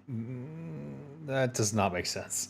That does not make sense.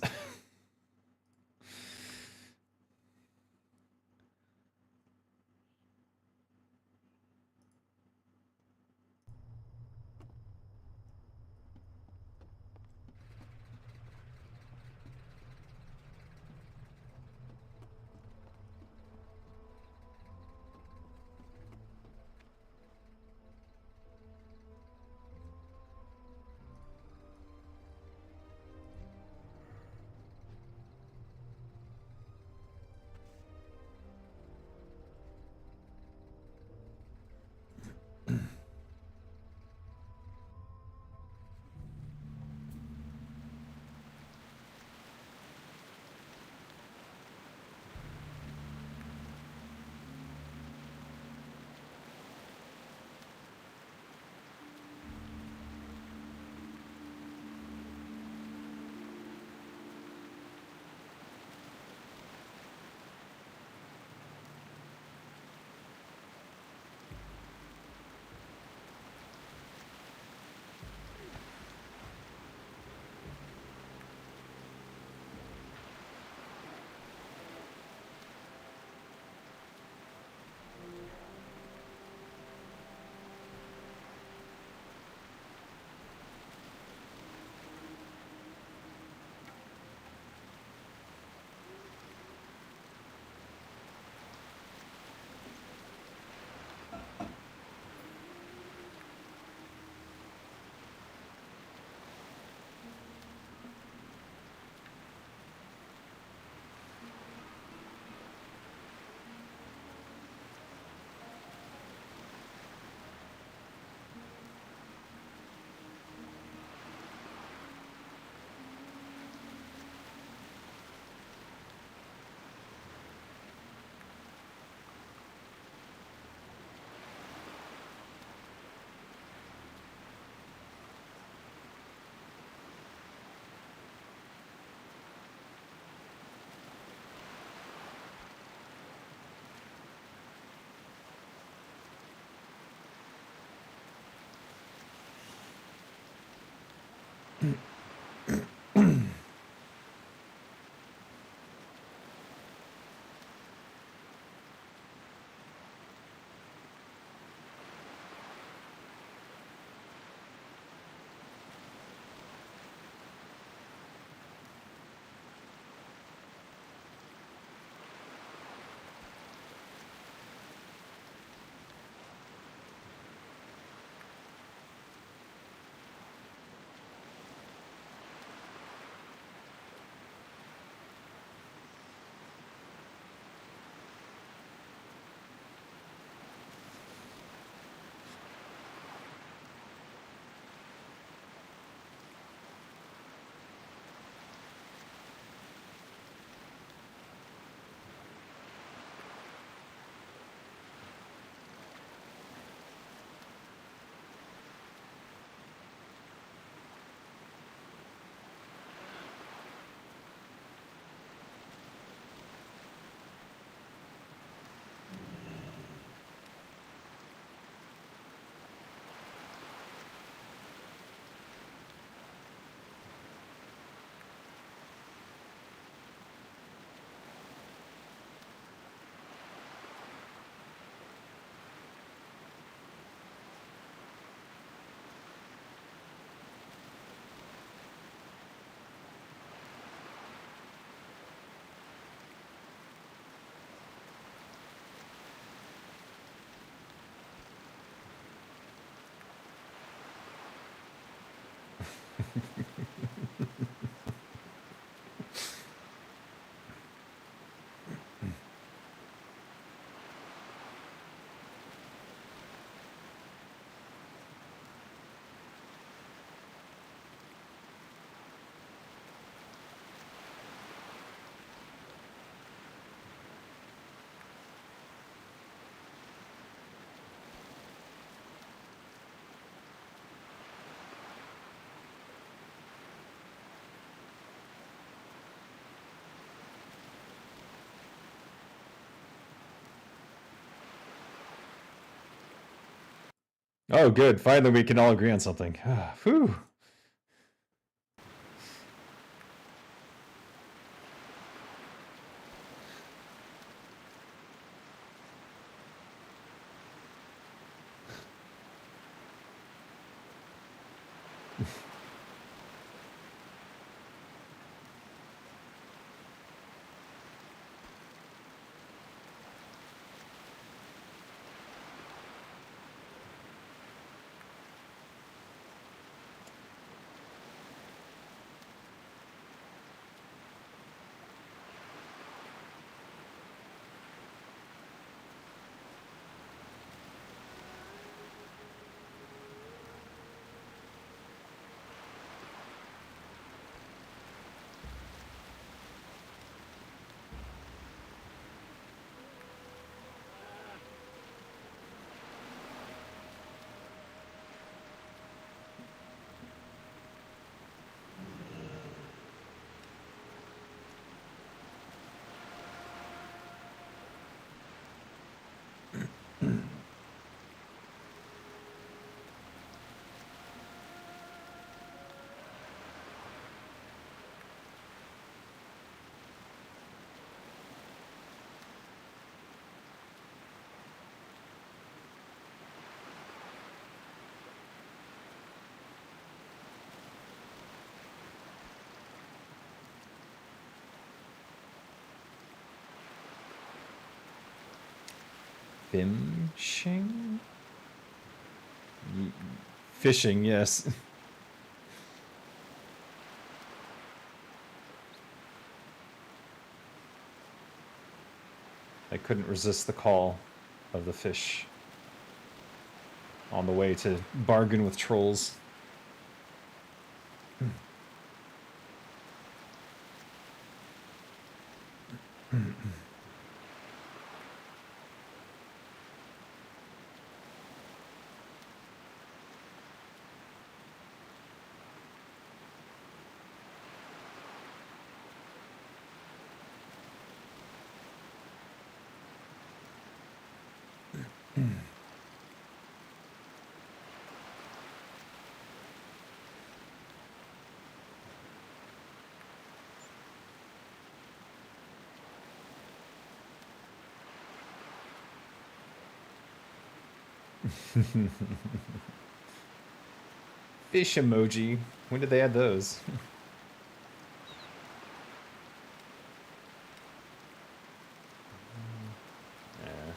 Oh, good. Finally, we can all agree on something. Whew. Fishing? Fishing, yes. I couldn't resist the call of the fish on the way to bargain with trolls. Fish emoji. When did they add those? Yeah.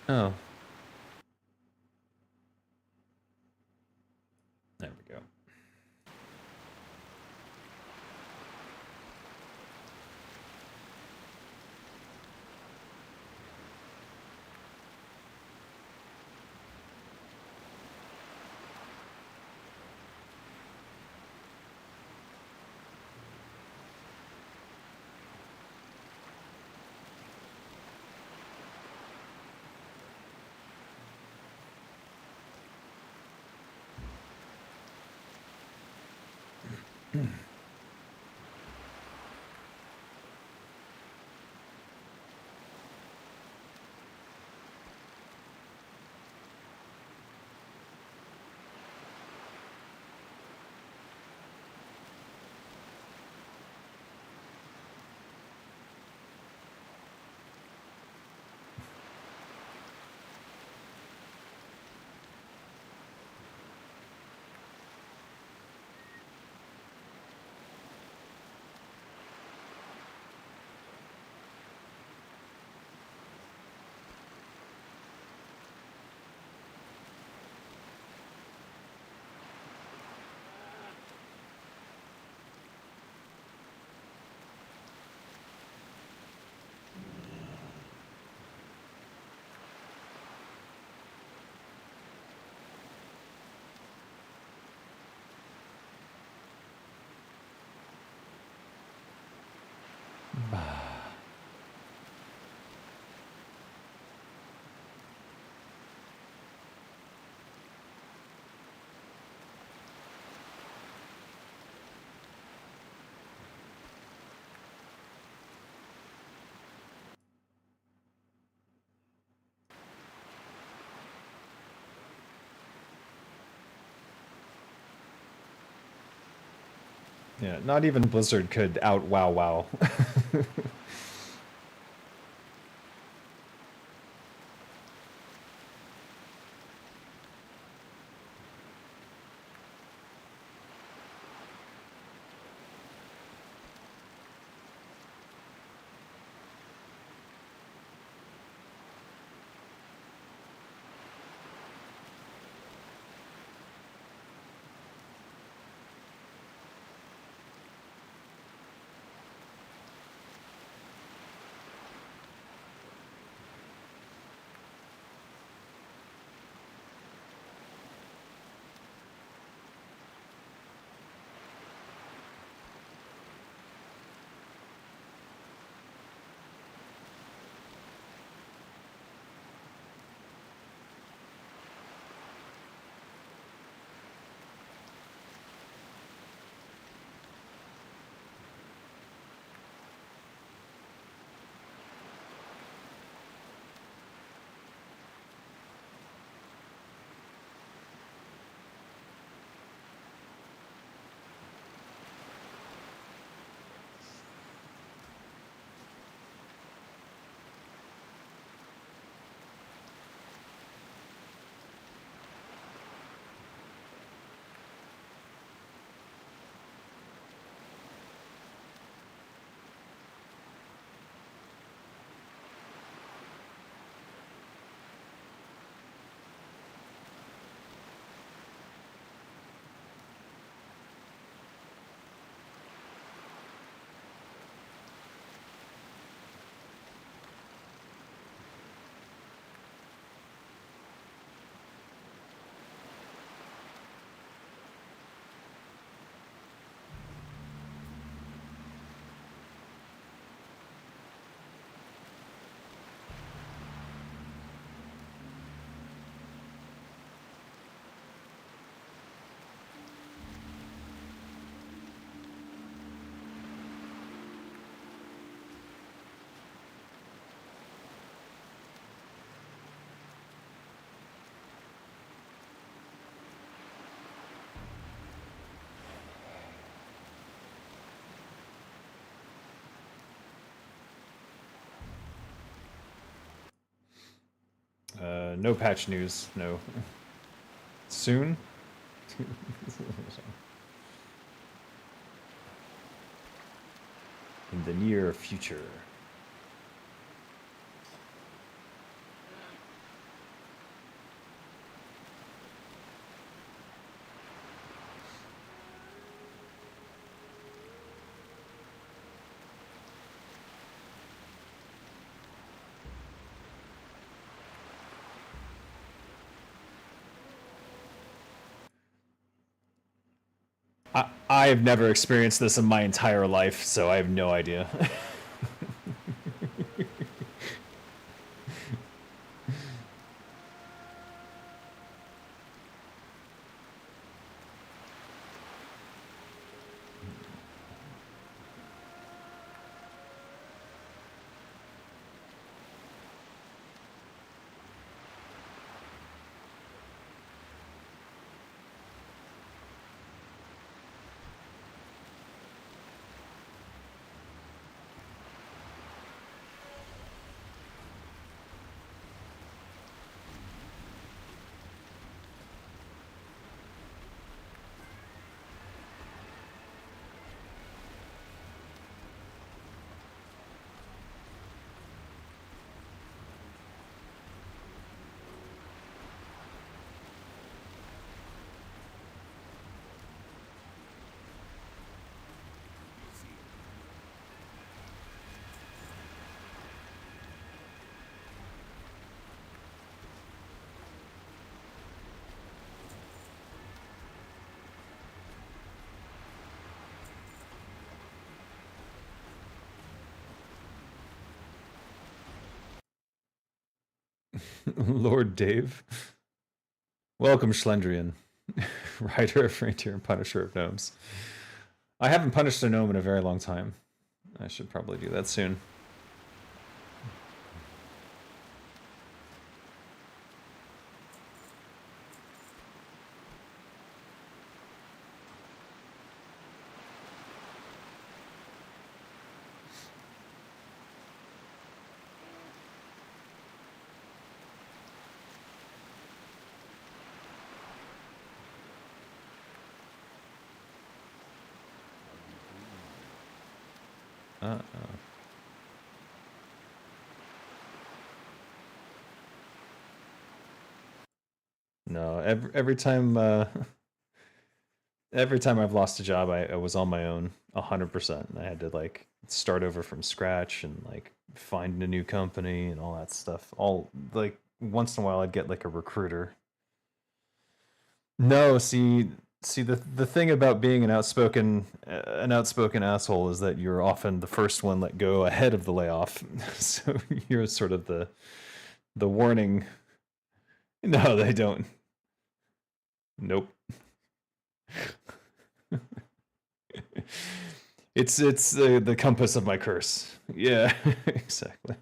Oh. There we go. Yeah, not even Blizzard could out wow wow. No patch news. No. Soon. In the near future. I have never experienced this in my entire life, so I have no idea. Lord Dave. Welcome, Schlendrian. Rider of Reindeer and Punisher of Gnomes. I haven't punished a gnome in a very long time. I should probably do that soon. Uh-oh. No, every time every time I've lost a job, I was on my own 100%. I had to like start over from scratch and like find a new company and all that stuff. All like once in a while I'd get like a recruiter. No, see the thing about being an outspoken asshole is that you're often the first one let go ahead of the layoff. So you're sort of the warning. No, they don't. Nope. It's the compass of my curse. Yeah, exactly.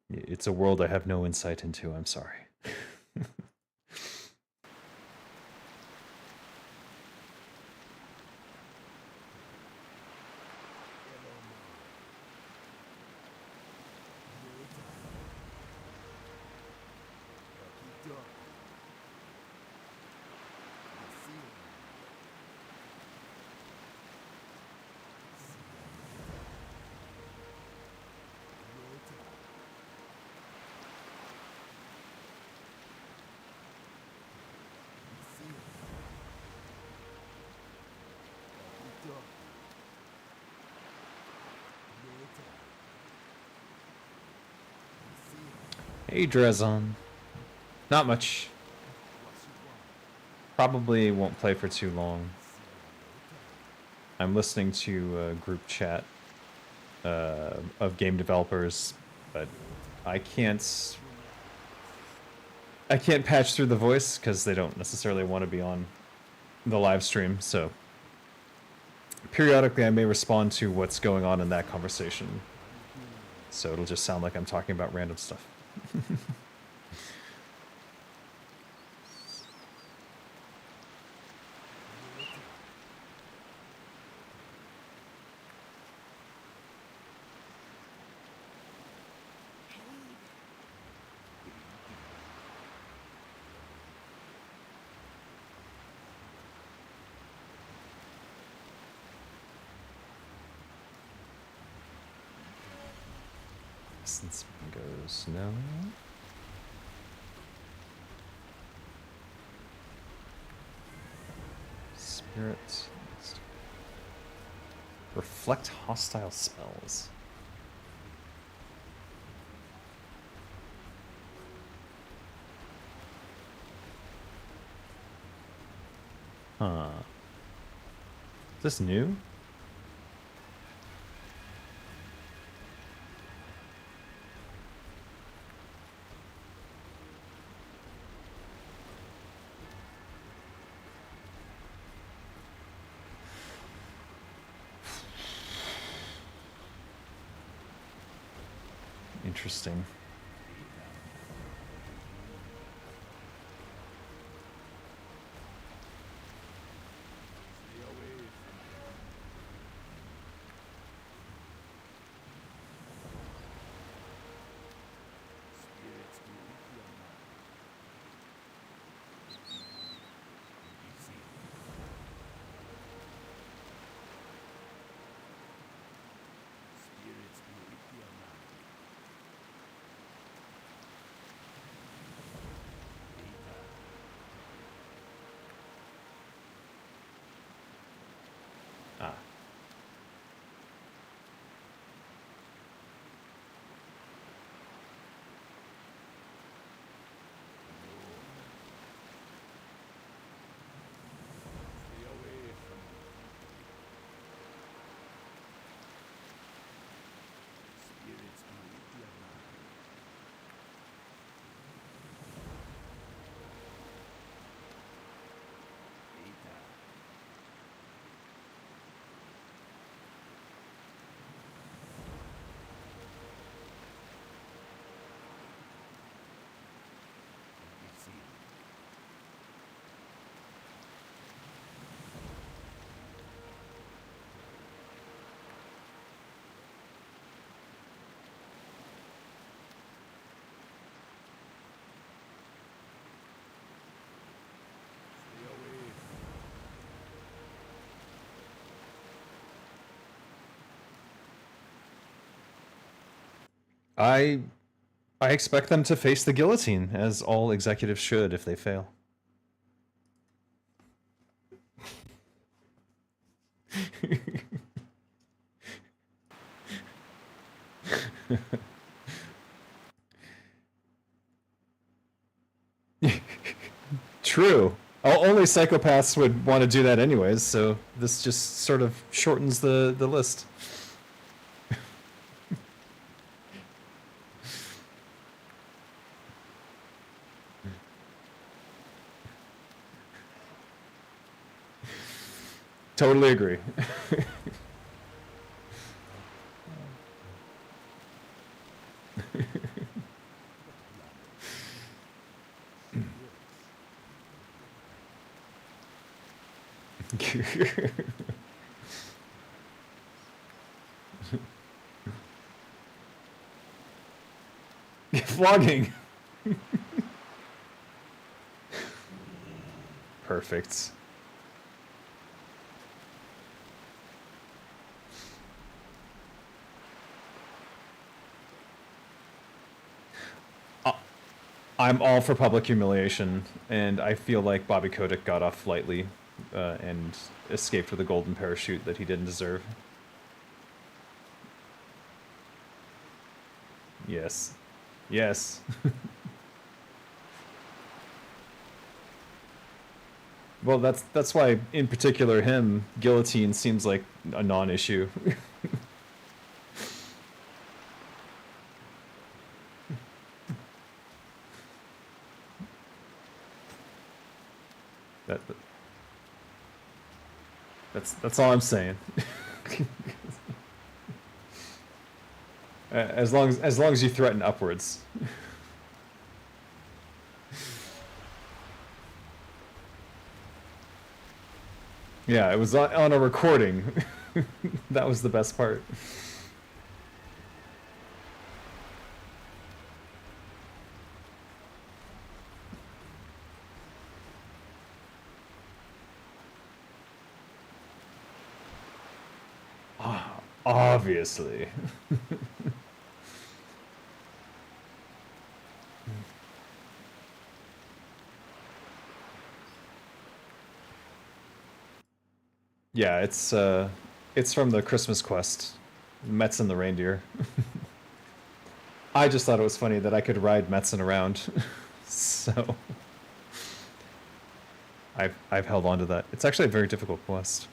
It's a world I have no insight into. I'm sorry. Hey, Drezon. Not much. Probably won't play for too long. I'm listening to a group chat of game developers, but I can't patch through the voice because they don't necessarily want to be on the live stream. So periodically, I may respond to what's going on in that conversation. So it'll just sound like I'm talking about random stuff. Since goes no. Spirit. Reflect hostile spells. Huh. Is this new? Interesting. I I expect them to face the guillotine, as all executives should if they fail. True. Only psychopaths would want to do that anyways, so this just sort of shortens the list. Totally agree. Vlogging. Perfect. I'm all for public humiliation, and I feel like Bobby Kotick got off lightly and escaped with a golden parachute that he didn't deserve. Yes. Yes. Well, that's why, in particular, him guillotine seems like a non-issue. that that's all I'm saying. As long as you threaten upwards. Yeah, it was on a recording. That was the best part. Obviously. Yeah, it's from the Christmas quest, Metzen and the reindeer. I just thought it was funny that I could ride Metzen around, so I've held on to that. It's actually a very difficult quest.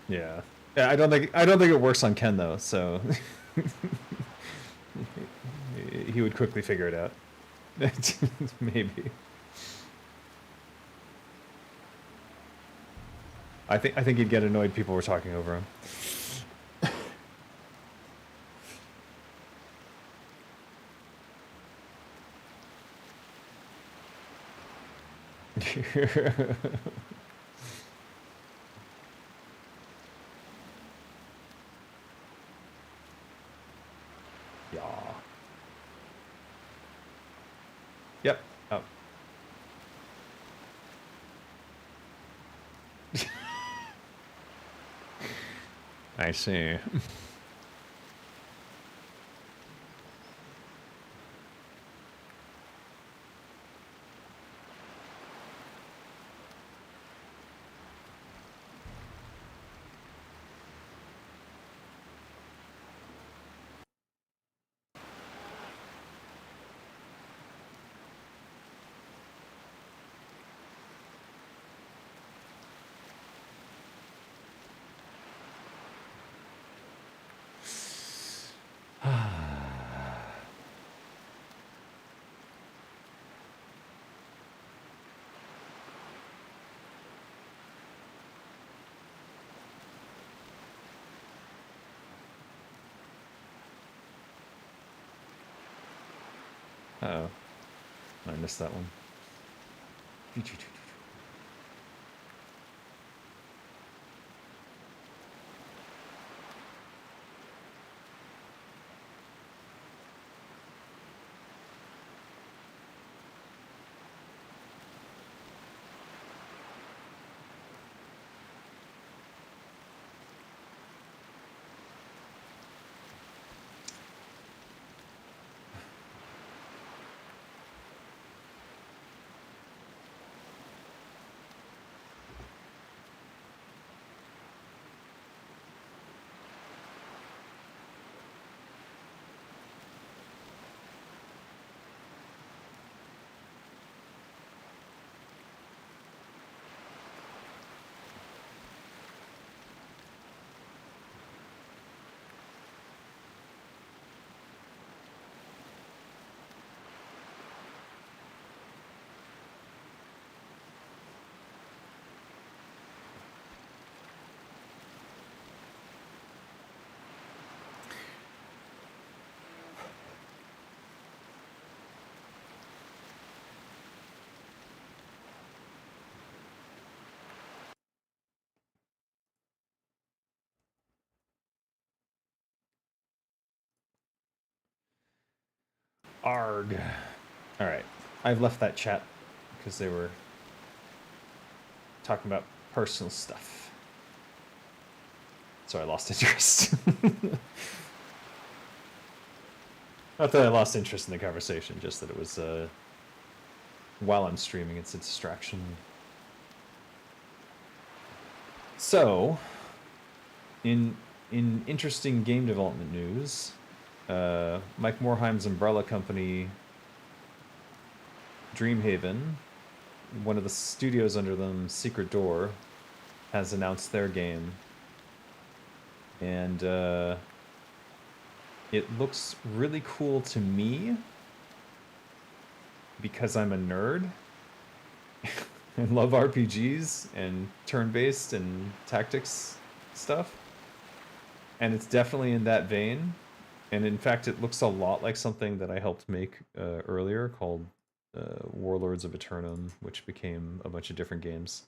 Yeah. Yeah, I don't think it works on Ken though, so he would quickly figure it out. Maybe. I think he'd get annoyed people were talking over him. Yeah. Yep. Oh. I see. Uh-oh. I missed that one. Arg. All right. I've left that chat because they were talking about personal stuff. So I lost interest. Not that I lost interest in the conversation, just that it was while I'm streaming, it's a distraction. So, in interesting game development news, Mike Morhaim's umbrella company, Dreamhaven, one of the studios under them, Secret Door, has announced their game, and it looks really cool to me because I'm a nerd and love RPGs and turn-based and tactics stuff. And it's definitely in that vein. And in fact, it looks a lot like something that I helped make earlier called Warlords of Eternum, which became a bunch of different games.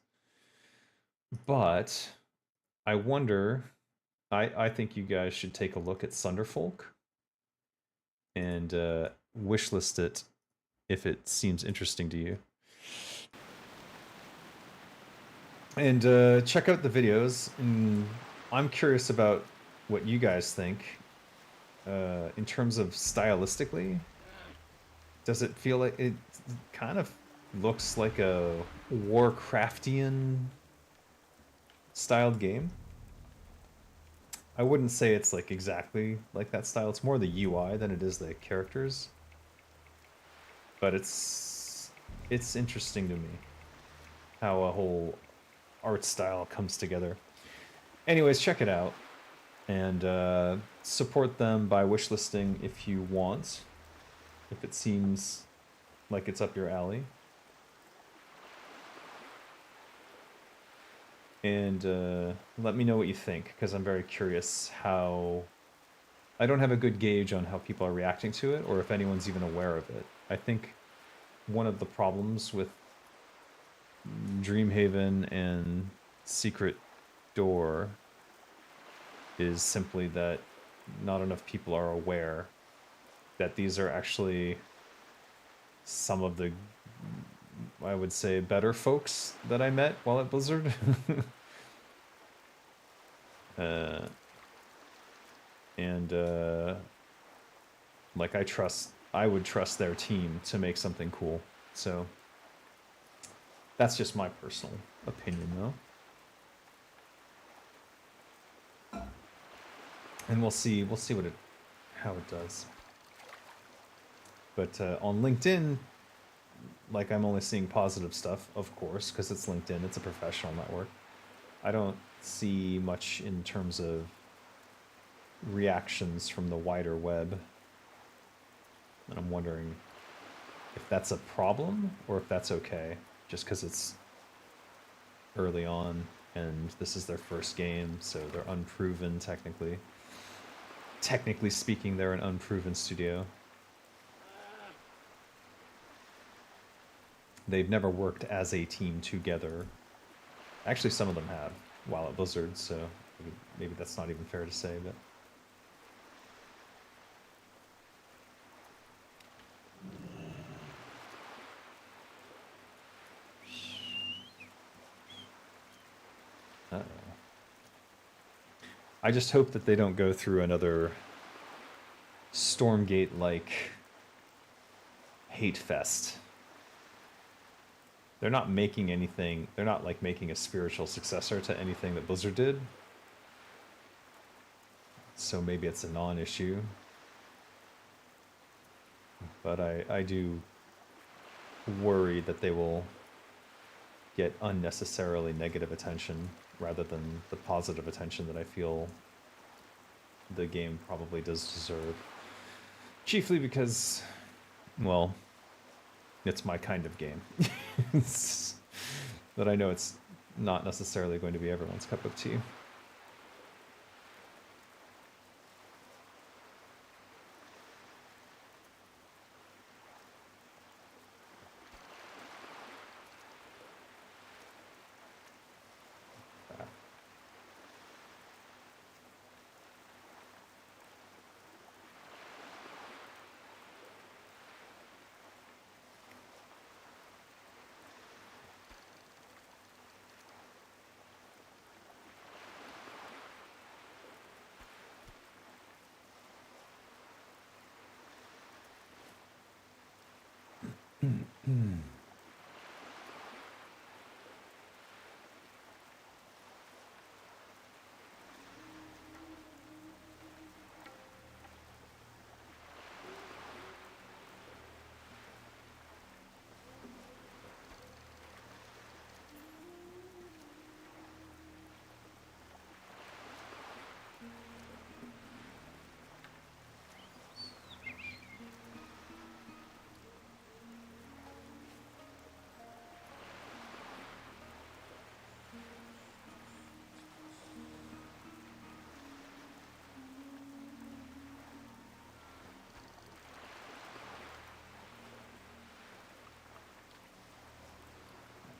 But I wonder, I think you guys should take a look at Sunderfolk and wishlist it if it seems interesting to you. And check out the videos. And I'm curious about what you guys think in terms of stylistically. Does it feel like it kind of looks like a Warcraftian styled game? I wouldn't say it's like exactly like that style. It's more the UI than it is the characters. But it's interesting to me how a whole art style comes together. anyways, check it out and support them by wishlisting if you want, if it seems like it's up your alley. And let me know what you think, because I'm very curious how... I don't have a good gauge on how people are reacting to it, or if anyone's even aware of it. I think one of the problems with Dreamhaven and Secret Door is simply that not enough people are aware that these are actually some of the, I would say, better folks that I met while at Blizzard. And like I would trust their team to make something cool. So that's just my personal opinion, though. And we'll see how it does. But on LinkedIn, like, I'm only seeing positive stuff, of course, because it's LinkedIn, it's a professional network. I don't see much in terms of reactions from the wider web. And I'm wondering if that's a problem or if that's okay, just because it's early on and this is their first game, so they're unproven technically. Technically speaking, they're an unproven studio. They've never worked as a team together. Actually, some of them have while at Blizzard, so maybe that's not even fair to say, but... Uh-oh. I just hope that they don't go through another Stormgate-like hate fest. They're not making anything, they're not like making a spiritual successor to anything that Blizzard did. So maybe it's a non-issue. But I do worry that they will get unnecessarily negative attention rather than the positive attention that I feel the game probably does deserve. Chiefly because, well, it's my kind of game. But I know it's not necessarily going to be everyone's cup of tea.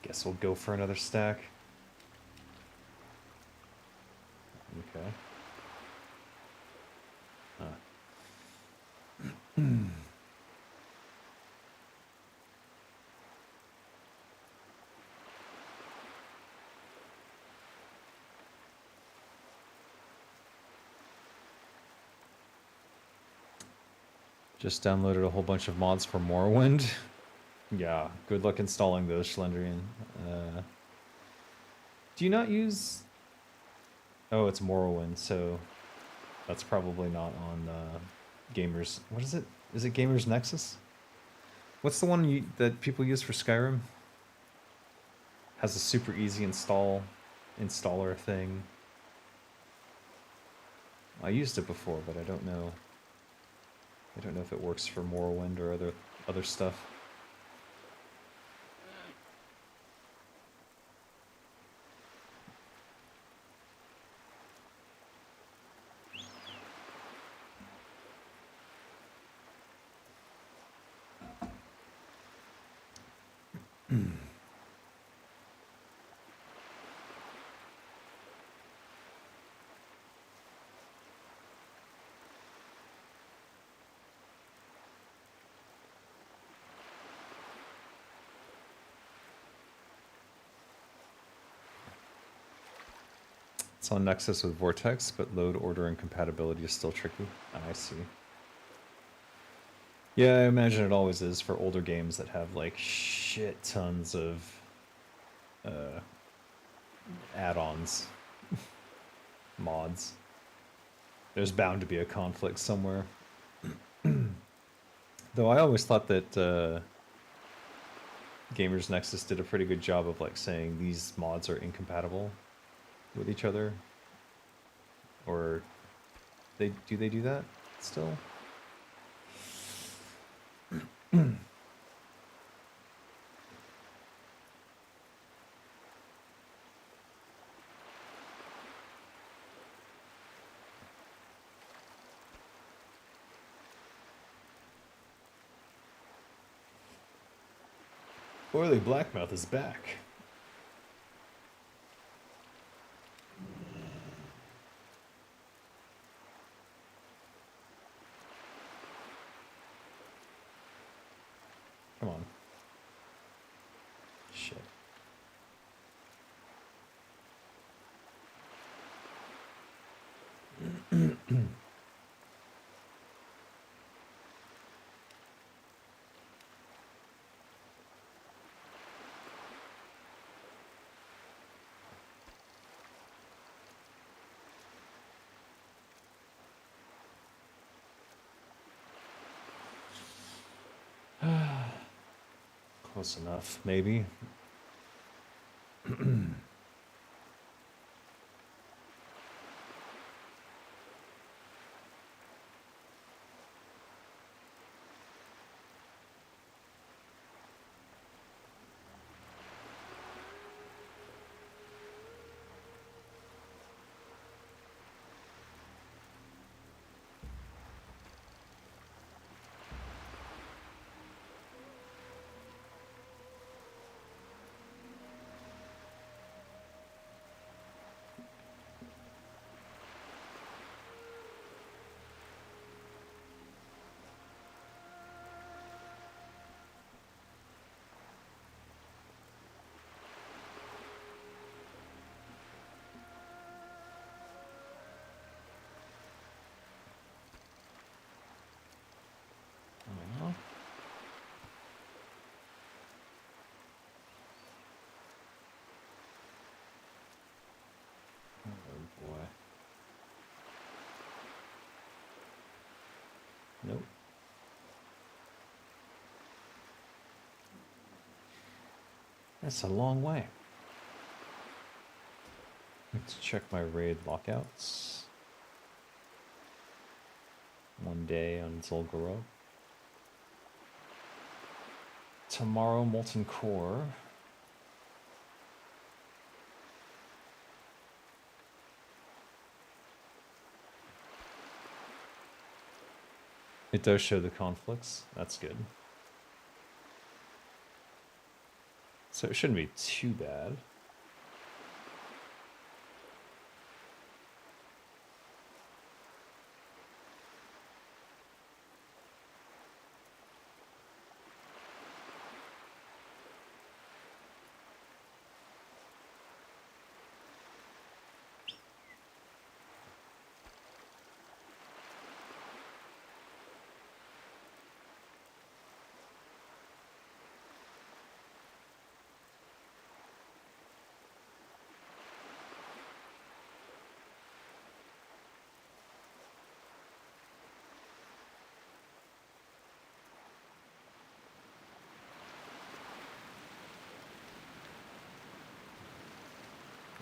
Guess we'll go for another stack. Okay. Just downloaded a whole bunch of mods for Morrowind. Yeah, good luck installing those, Schlendrian. Do you not use... Oh, it's Morrowind, so that's probably not on Gamers... What is it? Is it Gamers Nexus? What's the one that people use for Skyrim? Has a super easy installer thing. I used it before, but I don't know. I don't know if it works for Morrowind or other stuff. It's on Nexus with Vortex, but load order and compatibility is still tricky. I see. Yeah, I imagine it always is for older games that have like shit tons of uh, add-ons, mods. There's bound to be a conflict somewhere. Though I always thought that Gamers Nexus did a pretty good job of like saying these mods are incompatible with each other. Or they do that still? Oily Blackmouth is back. Come on. Shit. Close enough, maybe. Oh, boy. Nope. That's a long way. Let's check my raid lockouts. 1 day on Zul'Gurub. Tomorrow, Molten Core. It does show the conflicts. That's good. So it shouldn't be too bad.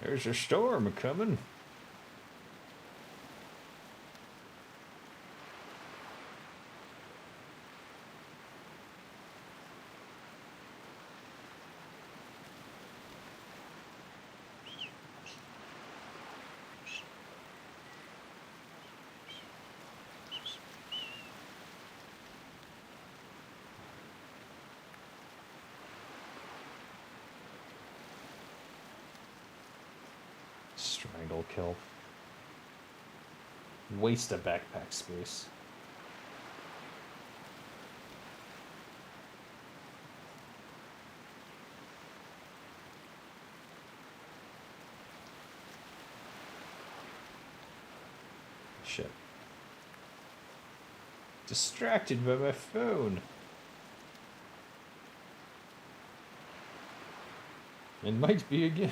There's a storm coming. Strangle kill. Waste of backpack space. Shit. Distracted by my phone. It might be again.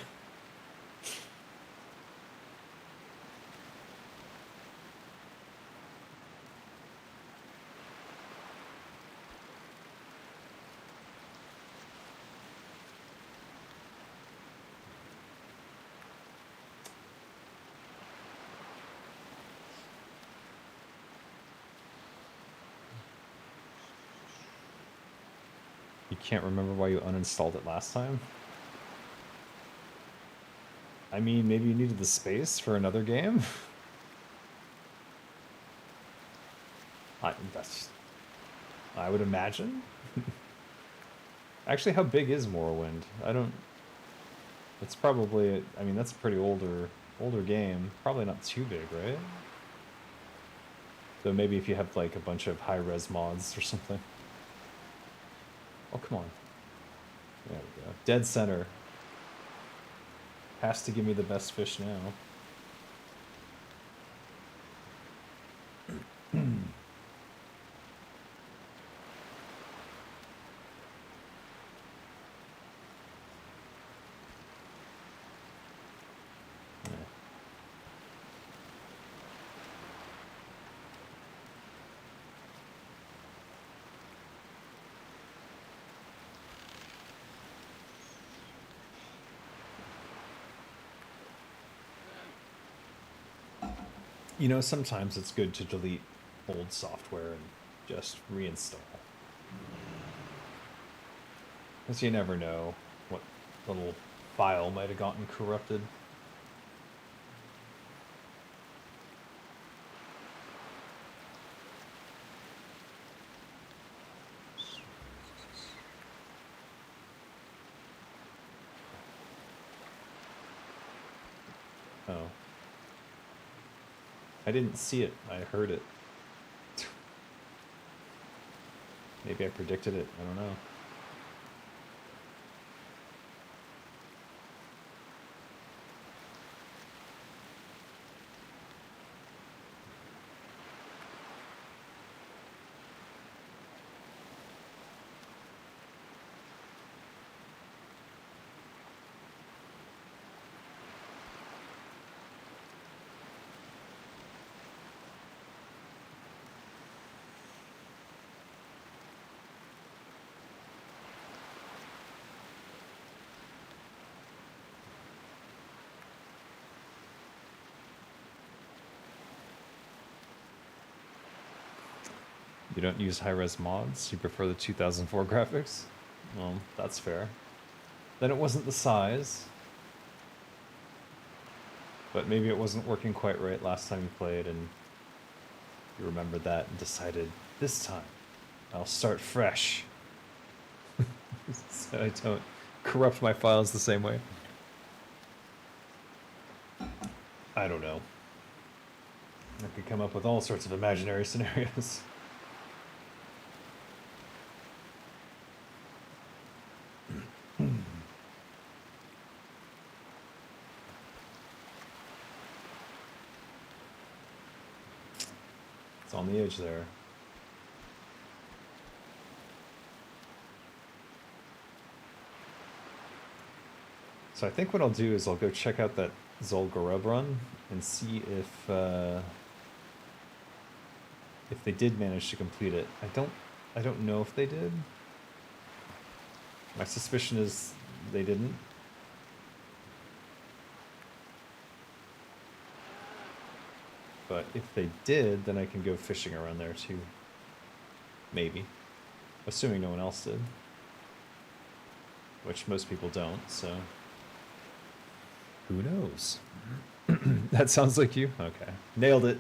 You can't remember why you uninstalled it last time? I mean, maybe you needed the space for another game? I would imagine. Actually, how big is Morrowind? I don't... It's probably... I mean, that's a pretty older game. Probably not too big, right? So maybe if you have, like, a bunch of high-res mods or something. Oh, come on. There we go. Dead center. Has to give me the best fish now. You know, sometimes it's good to delete old software and just reinstall. Because you never know what little file might have gotten corrupted. Oh. I didn't see it. I heard it. Maybe I predicted it. I don't know. You don't use high-res mods? You prefer the 2004 graphics? Well, that's fair. Then it wasn't the size. But maybe it wasn't working quite right last time you played and you remembered that and decided, this time, I'll start fresh. So I don't corrupt my files the same way. I don't know. I could come up with all sorts of imaginary scenarios. It's on the edge there. So I think what I'll do is I'll go check out that Zul'Gurub run and see if they did manage to complete it. I don't know if they did. My suspicion is they didn't. But if they did, then I can go fishing around there too. Maybe. Assuming no one else did. Which most people don't, so... Who knows? That sounds like you? Okay. Nailed it.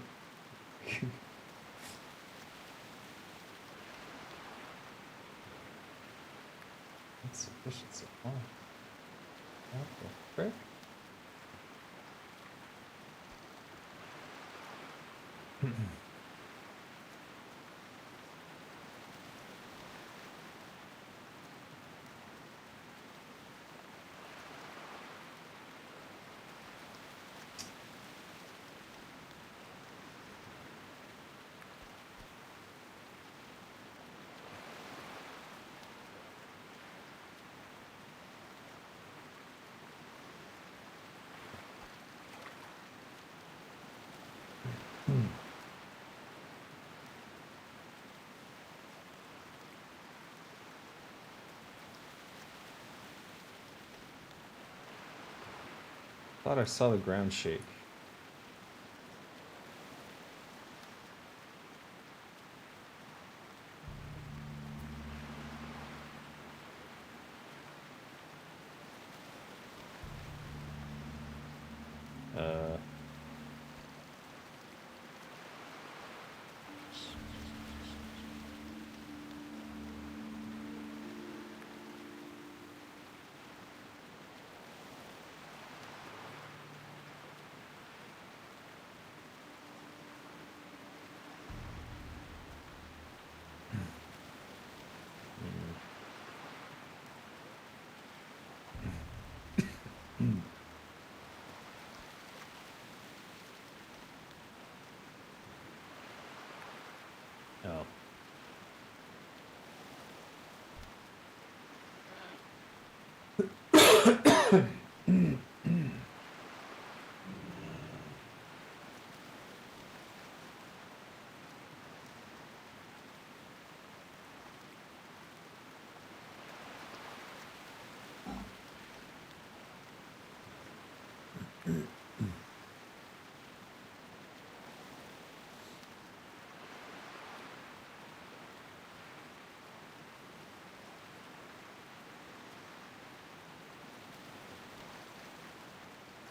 That's sufficient so far. What the frick? Thought I saw the ground shake. Uh, oh.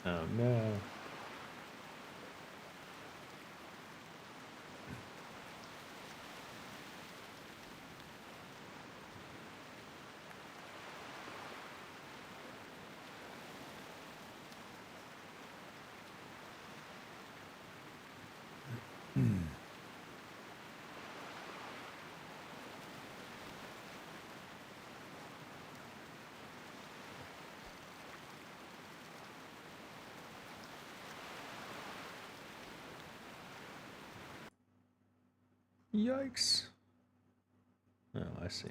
Oh no. Yikes. Oh, I see.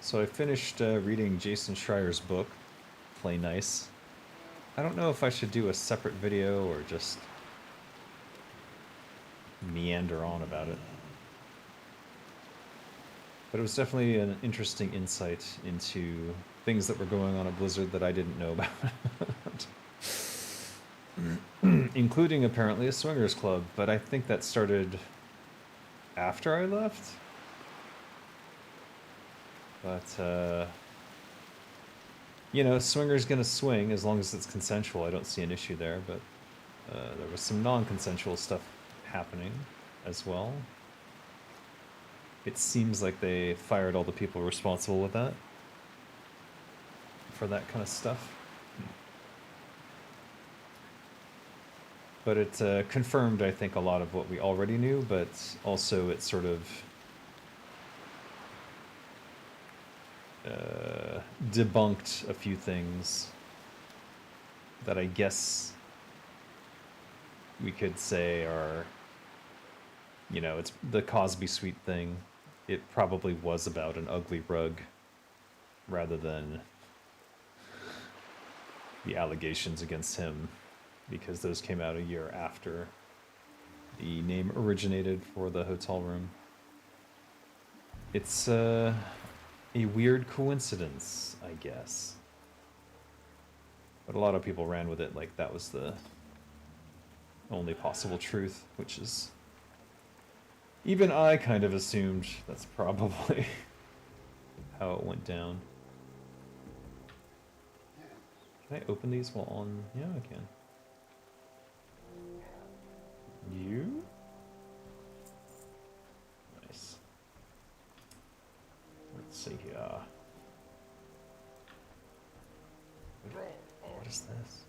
So I finished reading Jason Schreier's book, Play Nice. I don't know if I should do a separate video or just meander on about it. But it was definitely an interesting insight into things that were going on at Blizzard that I didn't know about. Including apparently a swingers club, but I think that started after I left. But, you know, swinger's gonna swing as long as it's consensual. I don't see an issue there, but there was some non-consensual stuff happening as well. It seems like they fired all the people responsible with that. For that kind of stuff. But it confirmed, I think, a lot of what we already knew, but also it sort of debunked a few things that I guess we could say are, you know, it's the Cosby Suite thing. It probably was about an ugly rug rather than the allegations against him, because those came out a year after the name originated for the hotel room. It's a weird coincidence, I guess. But a lot of people ran with it like that was the only possible truth, which is... Even I kind of assumed that's probably how it went down. Can I open these while on... Yeah, I can. You? Nice. Let's see here. What is this?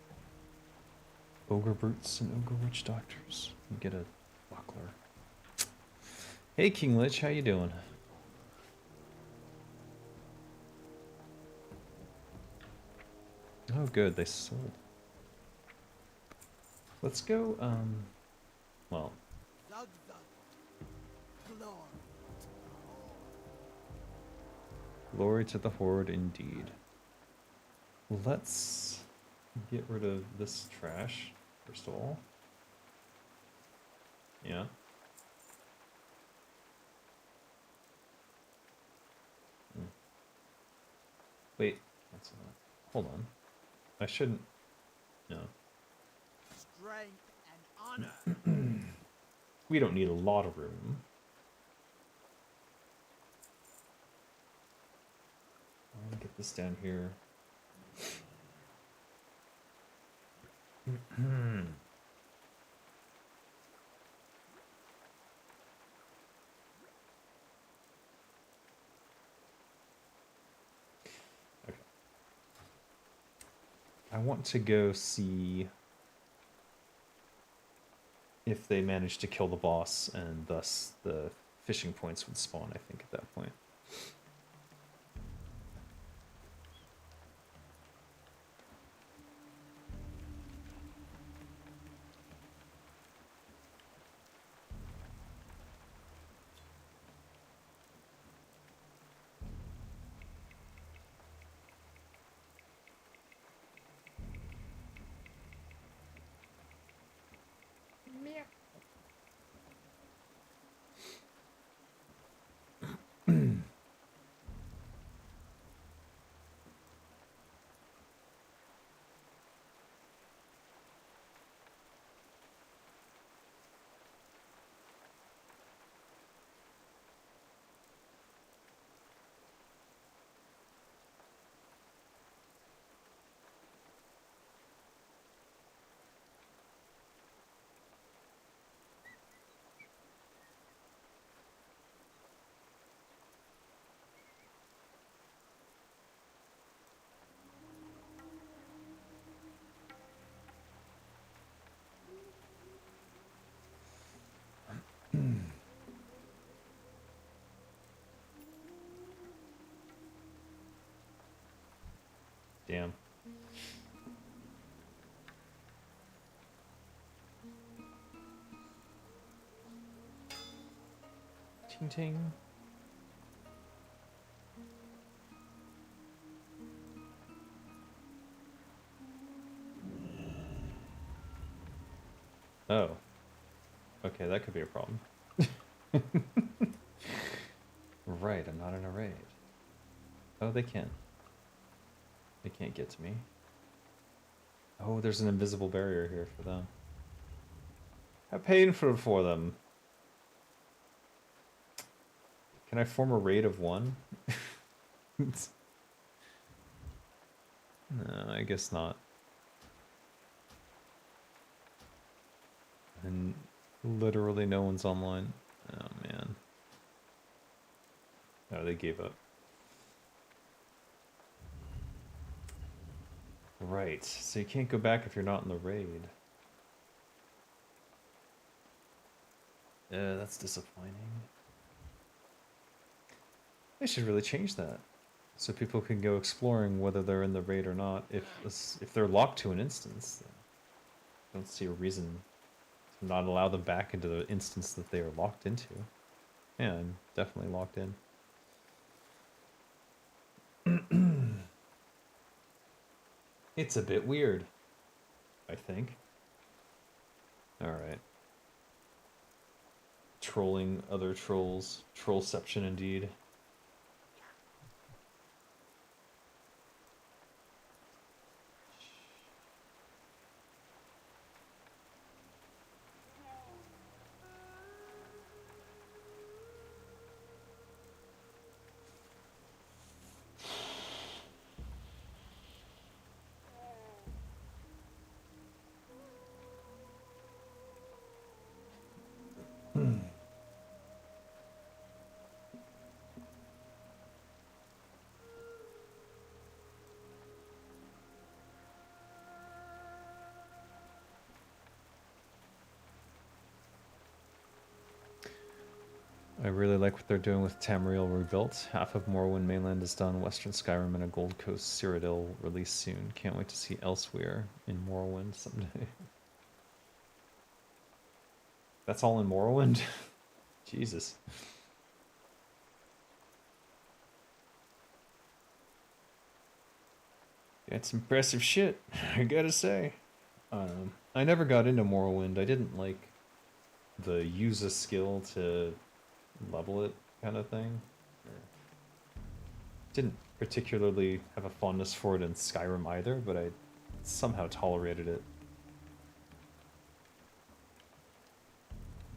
Ogre brutes and ogre witch doctors. You get a buckler. Hey King Lich, how you doing? Oh good, they sold. Let's go, well. Glory to the Horde indeed. Let's get rid of this trash, first of all. Yeah. Wait, that's not... Hold on. I shouldn't... No. Strength and honor. We don't need a lot of room. I'm gonna get this down here. Okay. I want to go see if they manage to kill the boss, and thus the fishing points would spawn, I think, at that point. Damn. Ting ting. Oh. Okay, that could be a problem. Right, I'm not in a raid. Oh, they can. They can't get to me. Oh, there's an invisible barrier here for them. How painful for them. Can I form a raid of one? No, I guess not. And literally no one's online. Oh, man. Oh, they gave up. Right, so you can't go back if you're not in the raid. That's disappointing. They should really change that, so people can go exploring whether they're in the raid or not. If they're locked to an instance, I don't see a reason to not allow them back into the instance that they are locked into. Yeah, I'm definitely locked in. It's a bit weird, I think. Alright. Trolling other trolls. Trollception indeed. I really like what they're doing with Tamriel Rebuilt. Half of Morrowind mainland is done. Western Skyrim and a Gold Coast Cyrodiil release soon. Can't wait to see Elsewhere in Morrowind someday. That's all in Morrowind? Jesus. That's impressive shit, I gotta say. I never got into Morrowind. I didn't like the use a skill to level it kind of thing. Didn't particularly have a fondness for it in Skyrim either, but I somehow tolerated it.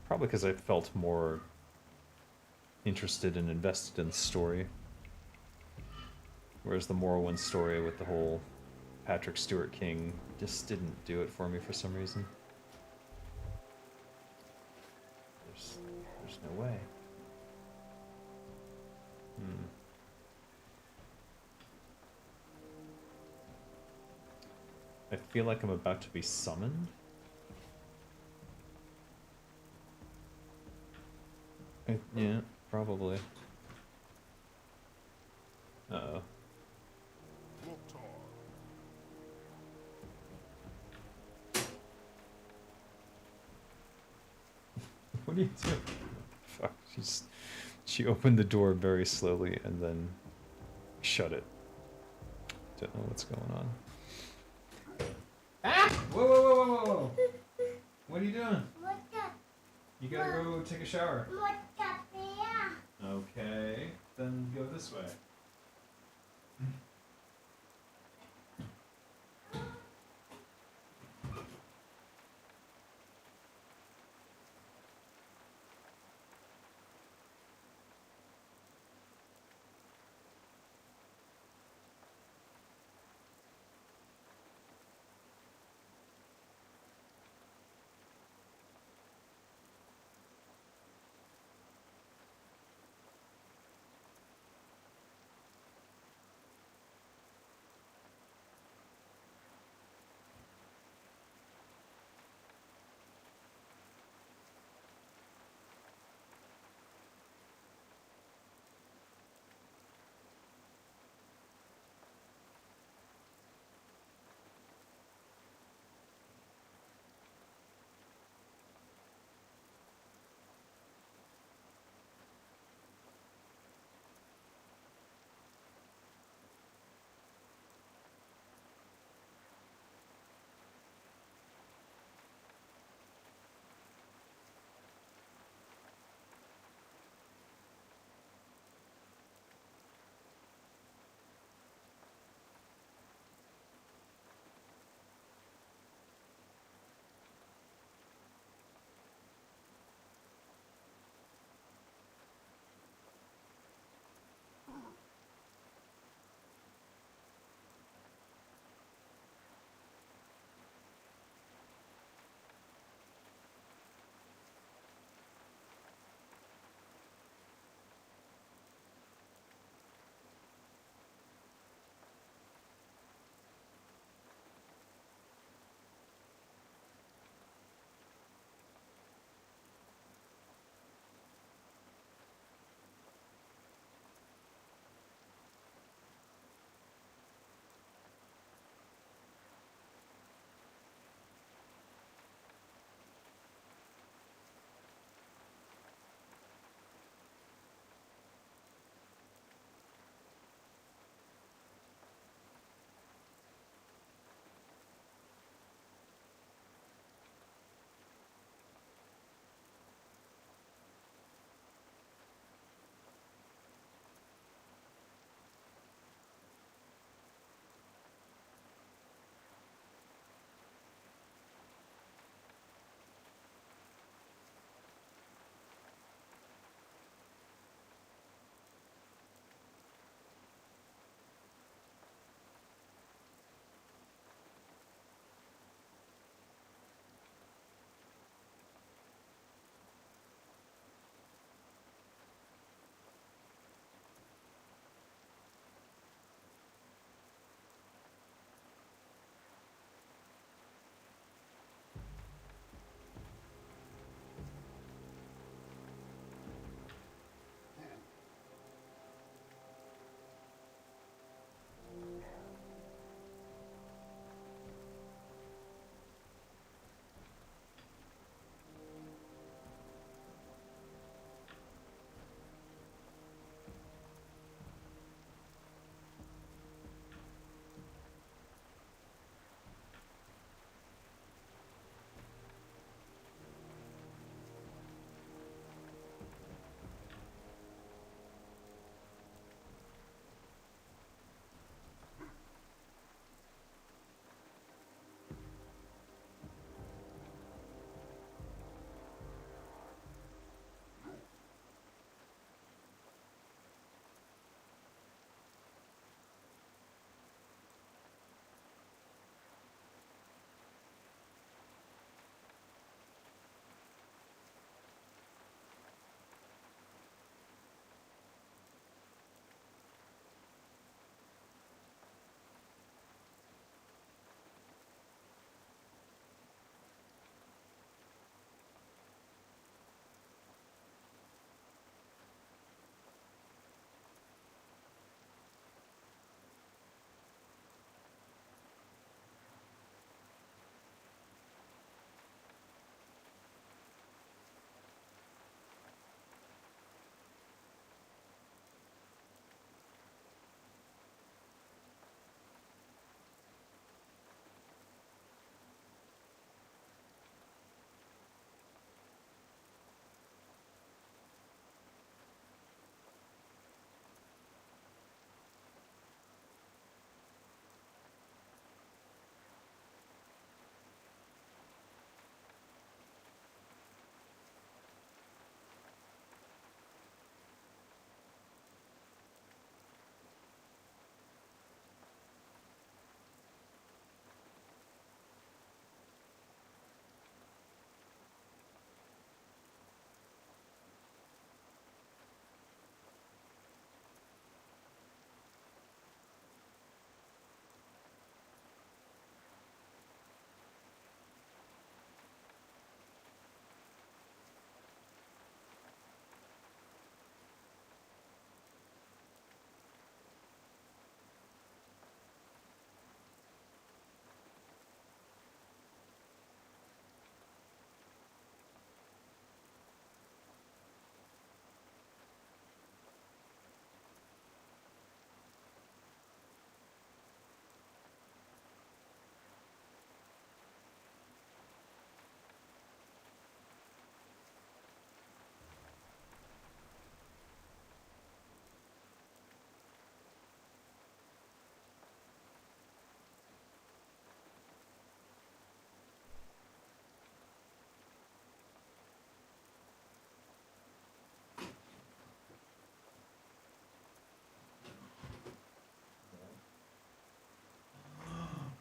Probably because I felt more interested and invested in the story. Whereas the Morrowind story with the whole Patrick Stewart King just didn't do it for me for some reason. There's no way. I feel like I'm about to be summoned. Yeah, probably. Uh-oh. What are you doing? Fuck, she opened the door very slowly and then shut it. Don't know what's going on. Ah! Whoa, whoa, whoa, whoa, whoa! What are you doing? You gotta go take a shower. Okay, then go this way.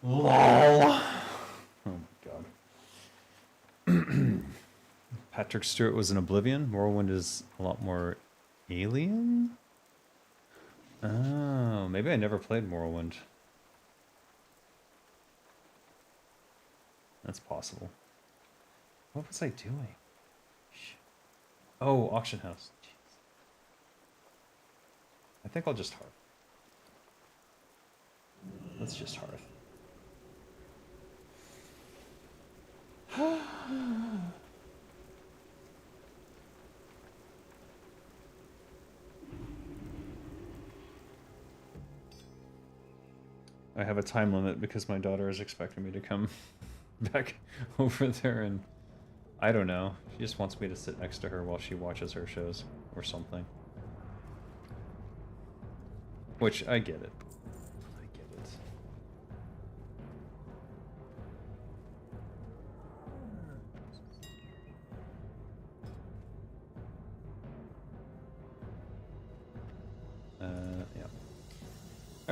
LOL. Oh my god. Patrick Stewart was in Oblivion. Morrowind is a lot more alien? Oh, maybe I never played Morrowind. That's possible. What was I doing? Oh, auction house. Jeez. I think I'll just hearth. Let's just hearth. I have a time limit because my daughter is expecting me to come back over there, and I don't know. She just wants me to sit next to her while she watches her shows or something. Which, I get it. I get it. Yeah.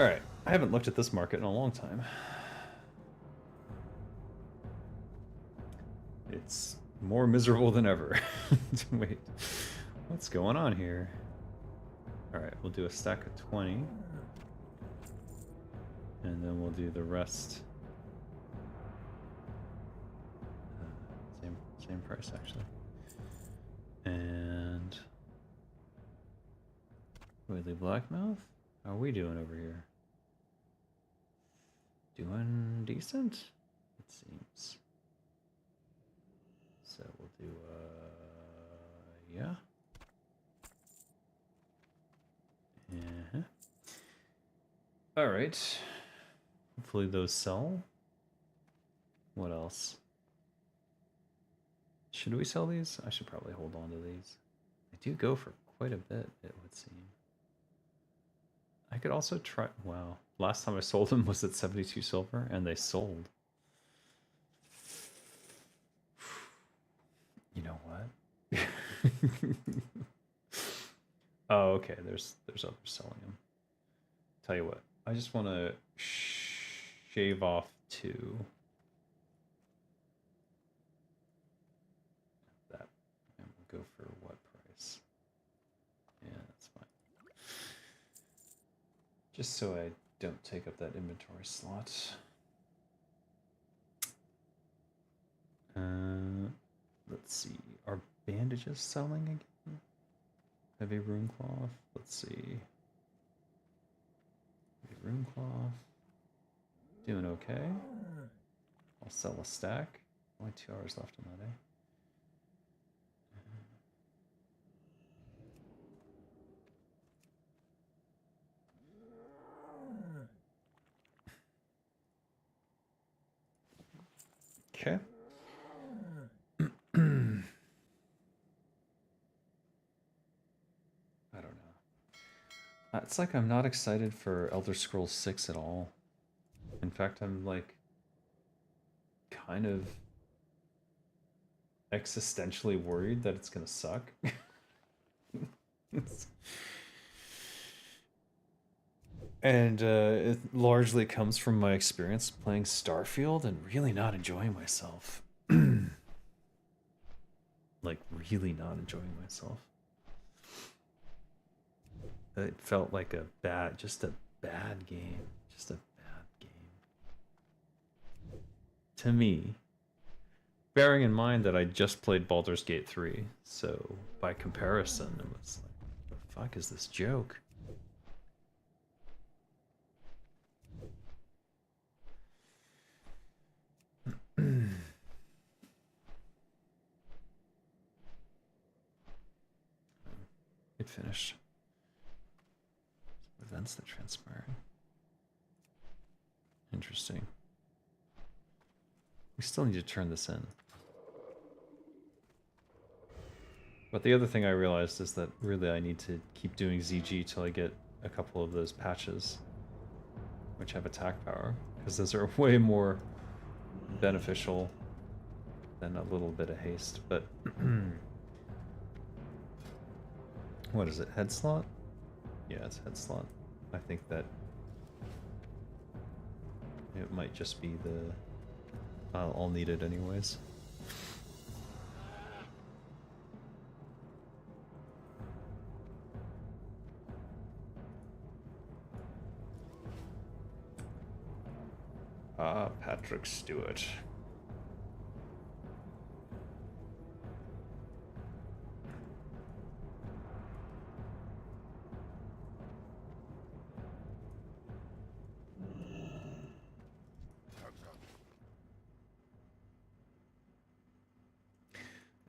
Alright. I haven't looked at this market in a long time. It's more miserable than ever. Wait. What's going on here? Alright, we'll do a stack of 20. And then we'll do the rest. Same price, actually. And... Wheatley Blackmouth? How are we doing over here? Doing decent, it seems. So we'll do, yeah. All right. Hopefully those sell. What else? Should we sell these? I should probably hold on to these. They do go for quite a bit, it would seem. I could also try... Wow. Last time I sold them was at 72 silver, and they sold. You know what? Oh, okay. There's others selling them. Tell you what. I just want to shave off 2. That. And we'll go for what price? Yeah, that's fine. Just so I don't take up that inventory slot. Let's see. Are bandages selling again? Heavy rune cloth. Let's see. Heavy rune cloth. Doing okay. I'll sell a stack. Only 2 hours left in that, eh? Okay. I don't know. It's like I'm not excited for Elder Scrolls 6 at all. In fact, I'm like kind of existentially worried that it's gonna suck. And it largely comes from my experience playing Starfield and really not enjoying myself. Like, really not enjoying myself. It felt like just a bad game. Just a bad game. To me. Bearing in mind that I just played Baldur's Gate 3, so by comparison, it was like, what the fuck is this joke? It finished. Some events that transpired. Interesting. We still need to turn this in. But the other thing I realized is that really I need to keep doing ZG till I get a couple of those patches, which have attack power, because those are way more beneficial than a little bit of haste. But what is it? Head slot? Yeah, it's head slot. I think that it it might just be the... I'll need it anyways. Ah, Patrick Stewart.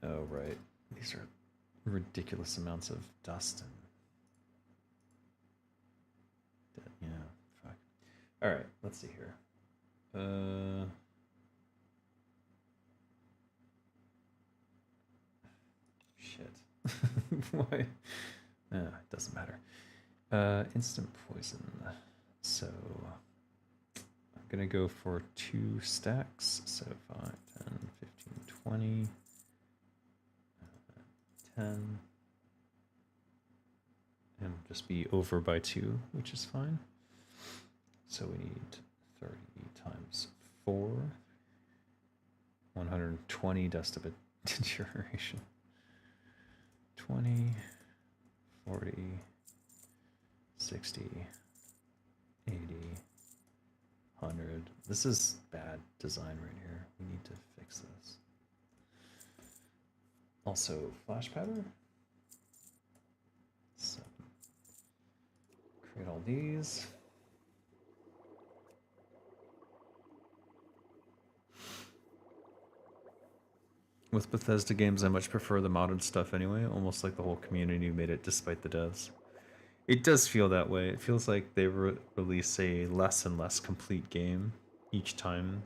Oh, right. These are ridiculous amounts of dust and... yeah, fuck. Alright, let's see here. Shit. Why? It doesn't matter. Instant poison. So I'm gonna go for 2 stacks. So 5, 10, 15, 20, 10. And just be over by 2, which is fine. So we need 30 times 4. 120 dust of deterioration. 20, 40, 60, 80, 100. This is bad design right here. We need to fix this. Also, flash powder. So, create all these. With Bethesda games, I much prefer the modded stuff anyway, almost like the whole community made it despite the devs. It does feel that way. It feels like they release a less and less complete game each time.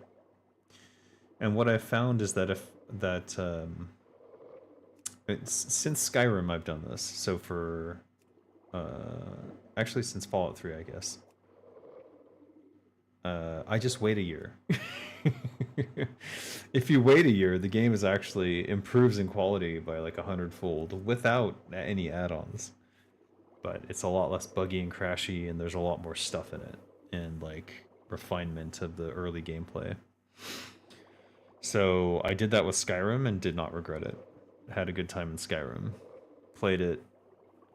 And what I've found is that since Skyrim I've done this, so for actually since Fallout 3 I guess. I just wait a year. If you wait a year, the game is actually improves in quality by like 100-fold without any add-ons. But it's a lot less buggy and crashy, and there's a lot more stuff in it, and like refinement of the early gameplay. So I did that with Skyrim and did not regret it. Had a good time in Skyrim. Played it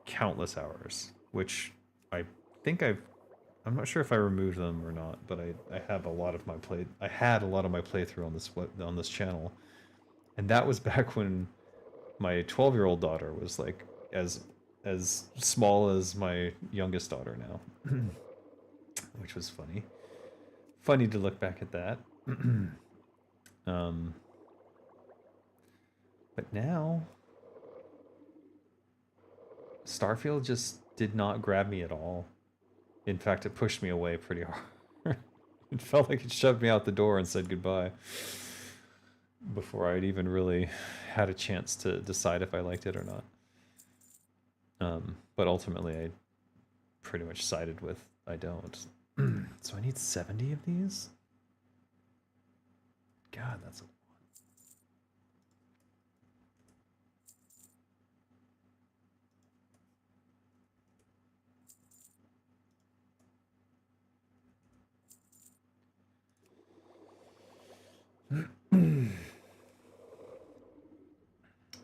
countless hours, which I think I'm not sure if I removed them or not, but I have a lot of my I had a lot of my playthrough on this channel, and that was back when my 12-year-old daughter was like as small as my youngest daughter now, which was funny. Funny to look back at that. But now, Starfield just did not grab me at all. In fact, it pushed me away pretty hard. It felt like it shoved me out the door and said goodbye before I'd even really had a chance to decide if I liked it or not. But ultimately, I pretty much sided with I don't. So I need 70 of these? God, that's a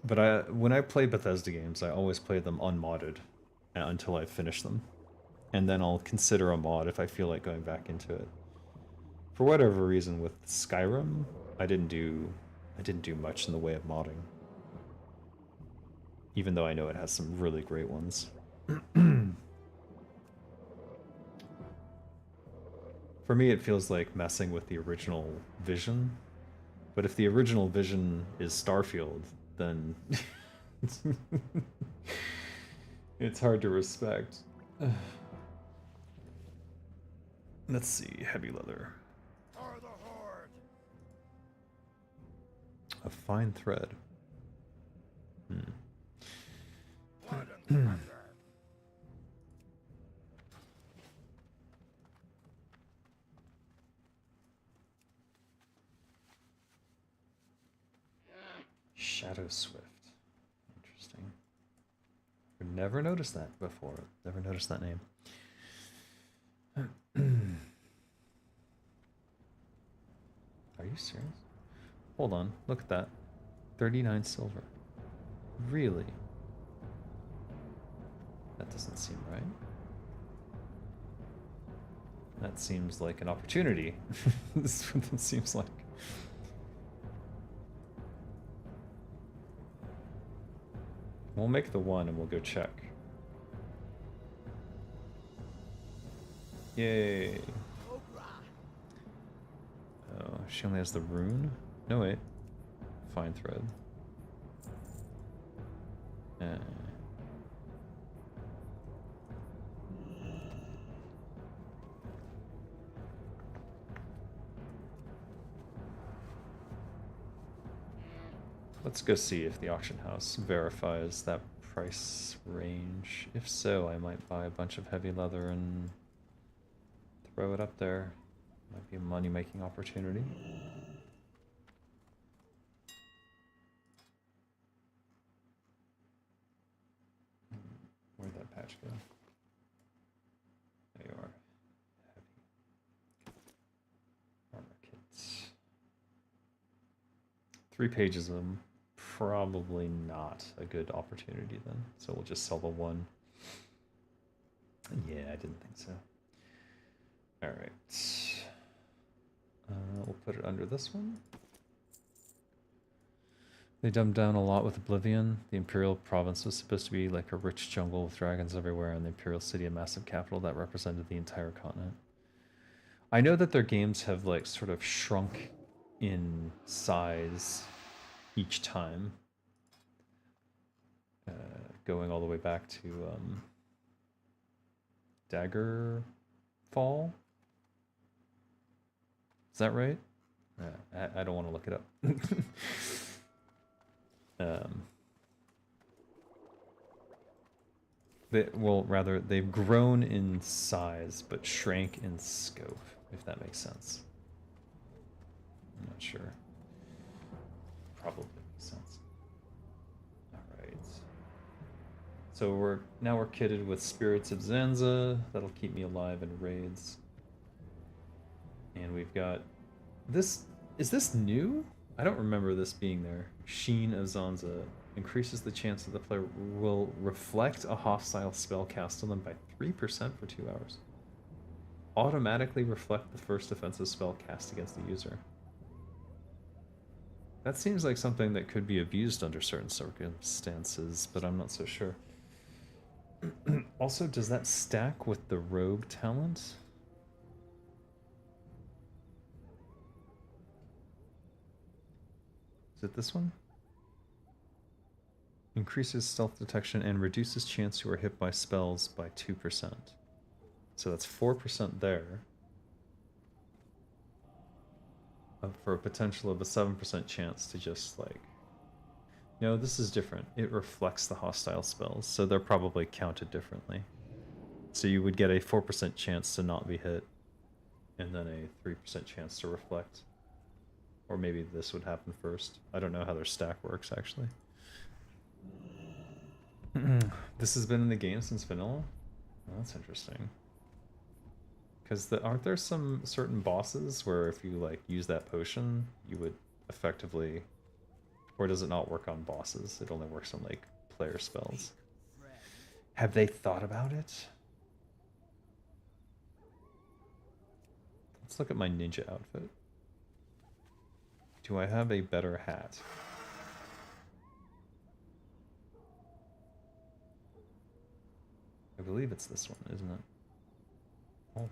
But when I play Bethesda games, I always play them unmodded until I finish them. And then I'll consider a mod if I feel like going back into it. For whatever reason, with Skyrim, I didn't do much in the way of modding. Even though I know it has some really great ones. For me, it feels like messing with the original vision. But if the original vision is Starfield, then it's hard to respect. Let's see, heavy leather. A fine thread. Shadow Swift. Interesting. I've never noticed that before. Never noticed that name. you serious? Hold on, look at that. 39 silver. Really? That doesn't seem right. That seems like an opportunity. This is what it seems like. We'll make the one and we'll go check. Yay. Oh, she only has the rune? No, wait. Fine thread. Let's go see if the auction house verifies that price range. If so, I might buy a bunch of heavy leather and throw it up there. Might be a money-making opportunity. Where'd that patch go? There you are. Heavy. Armor kits. 3 pages of them. Probably not a good opportunity then. So we'll just sell the one. Yeah, I didn't think so. Alright. We'll put it under this one. They dumbed down a lot with Oblivion. The Imperial province was supposed to be like a rich jungle with dragons everywhere, and the Imperial city a massive capital that represented the entire continent. I know that their games have like sort of shrunk in size each time. Going all the way back to Daggerfall. Is that right? I don't want to look it up. They've grown in size but shrank in scope, if that makes sense. I'm not sure. Probably makes sense. Alright. So we're kitted with Spirits of Zanza. That'll keep me alive in raids. And we've got this. Is this new? I don't remember this being there. Sheen of Zanza increases the chance that the player will reflect a hostile spell cast on them by 3% for 2 hours. Automatically reflect the first offensive spell cast against the user. That seems like something that could be abused under certain circumstances, but I'm not so sure. Also, does that stack with the rogue talent? Is it this one? Increases stealth detection and reduces chance you are hit by spells by 2%. So that's 4% there. For a potential of a 7% chance to just like... No, this is different. It reflects the hostile spells, so they're probably counted differently. So you would get a 4% chance to not be hit, and then a 3% chance to reflect. Or maybe this would happen first. I don't know how their stack works, actually. This has been in the game since vanilla? Well, that's interesting. Because aren't there some certain bosses where if you like use that potion, you would effectively... Or does it not work on bosses? It only works on like player spells. Have they thought about it? Let's look at my ninja outfit. Do I have a better hat? I believe it's this one, isn't it? Hold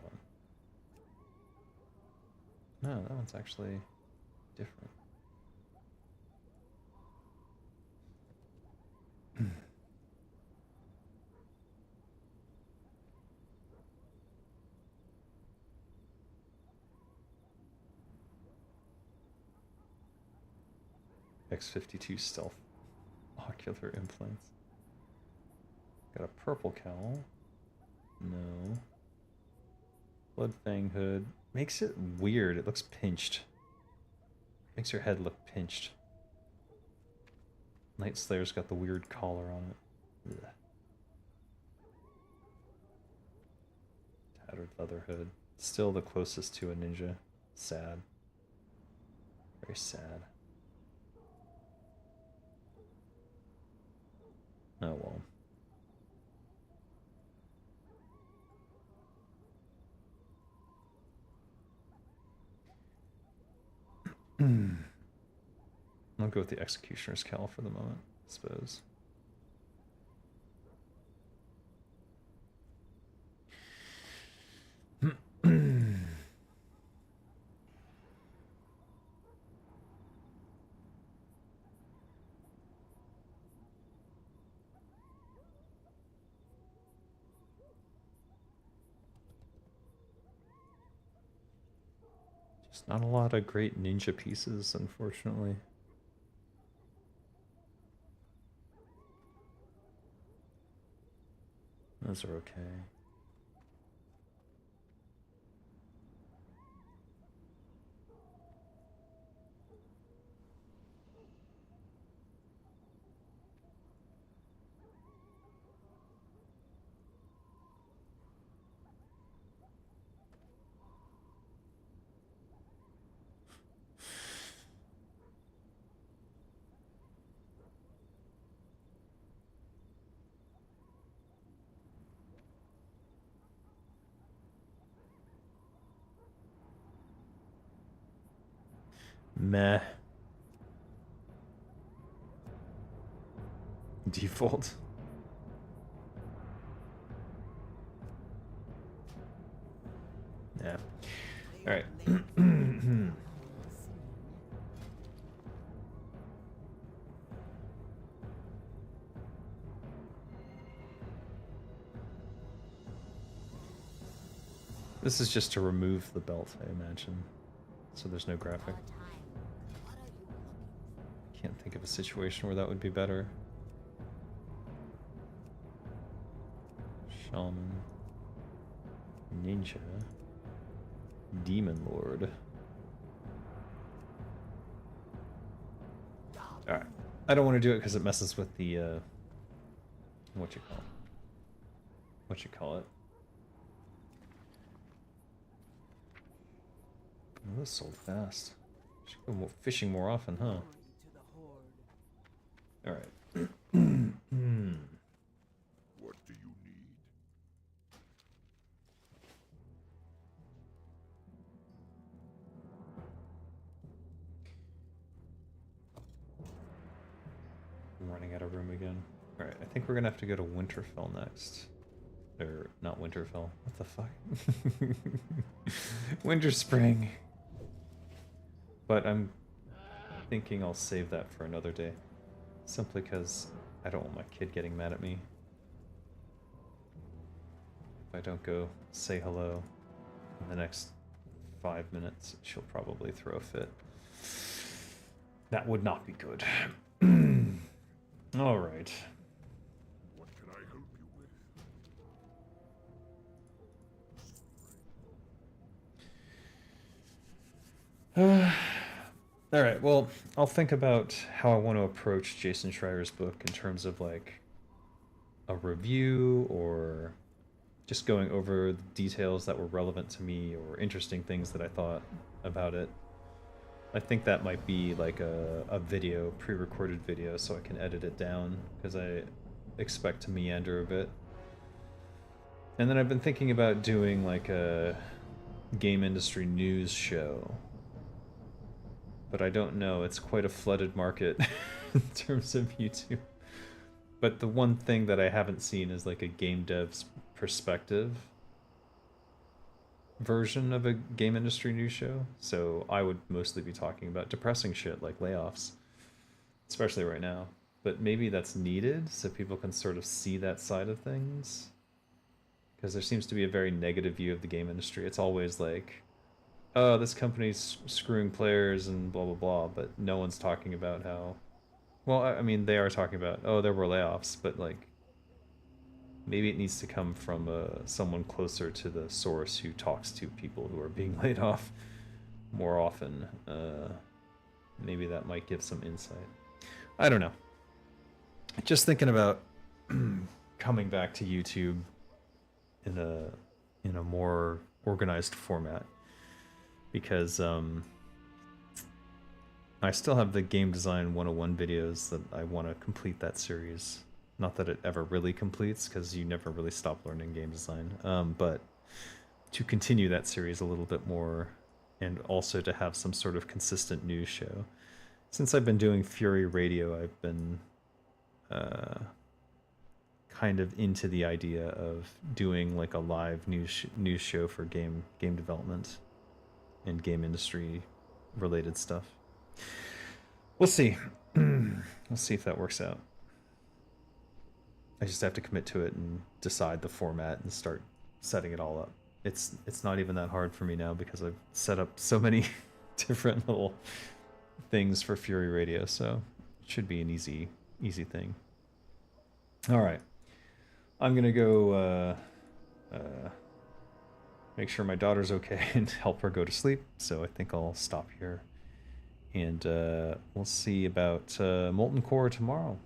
on. No, that one's actually different. X52 stealth ocular implants. Got a purple cowl. No. Bloodfang hood. Makes it weird. It looks pinched. Makes your head look pinched. Night Slayer's got the weird collar on it. Ugh. Tattered leather hood. Still the closest to a ninja. Sad. Very sad. Oh well. I'll go with the Executioner's Cowl for the moment, I suppose. Just not a lot of great ninja pieces, unfortunately. Those are okay. Meh. Default. Yeah. All right. This is just to remove the belt, I imagine. So there's no graphic. Can't think of a situation where that would be better. Shaman. Ninja. Demon Lord. Alright. I don't want to do it because it messes with the, what you call it. Oh, this sold fast. Should go fishing more often, huh? Alright. What do you need? I'm running out of room again. Alright, I think we're gonna have to go to Winterfell next. Or, not Winterfell. What the fuck? Winter Spring. But I'm thinking I'll save that for another day. Simply because I don't want my kid getting mad at me. If I don't go say hello in the next 5 minutes, she'll probably throw a fit. That would not be good. Alright. What can I help you with? Alright, well, I'll think about how I want to approach Jason Schreier's book in terms of like a review or just going over the details that were relevant to me or interesting things that I thought about it. I think that might be like a video, pre-recorded video, so I can edit it down because I expect to meander a bit. And then I've been thinking about doing like a game industry news show. But I don't know, it's quite a flooded market in terms of YouTube. But the one thing that I haven't seen is like a game dev's perspective version of a game industry news show. So I would mostly be talking about depressing shit like layoffs, especially right now. But maybe that's needed so people can sort of see that side of things. Because there seems to be a very negative view of the game industry. It's always like, oh, this company's screwing players and blah, blah, blah. But no one's talking about how... Well, I mean, they are talking about, oh, there were layoffs, but like, maybe it needs to come from someone closer to the source who talks to people who are being laid off more often. Maybe that might give some insight. I don't know. Just thinking about coming back to YouTube in a more organized format, because I still have the game design 101 videos that I want to complete that series. Not that it ever really completes, because you never really stop learning game design. But to continue that series a little bit more, and also to have some sort of consistent news show. Since I've been doing Fury Radio, I've been kind of into the idea of doing like a live news show for game development and game industry related stuff. We'll see. We'll see if that works out. I just have to commit to it and decide the format and start setting it all up. It's not even that hard for me now because I've set up so many different little things for Fury Radio, so it should be an easy thing. All right, I'm gonna go make sure my daughter's okay and help her go to sleep. So I think I'll stop here, and we'll see about Molten Core tomorrow.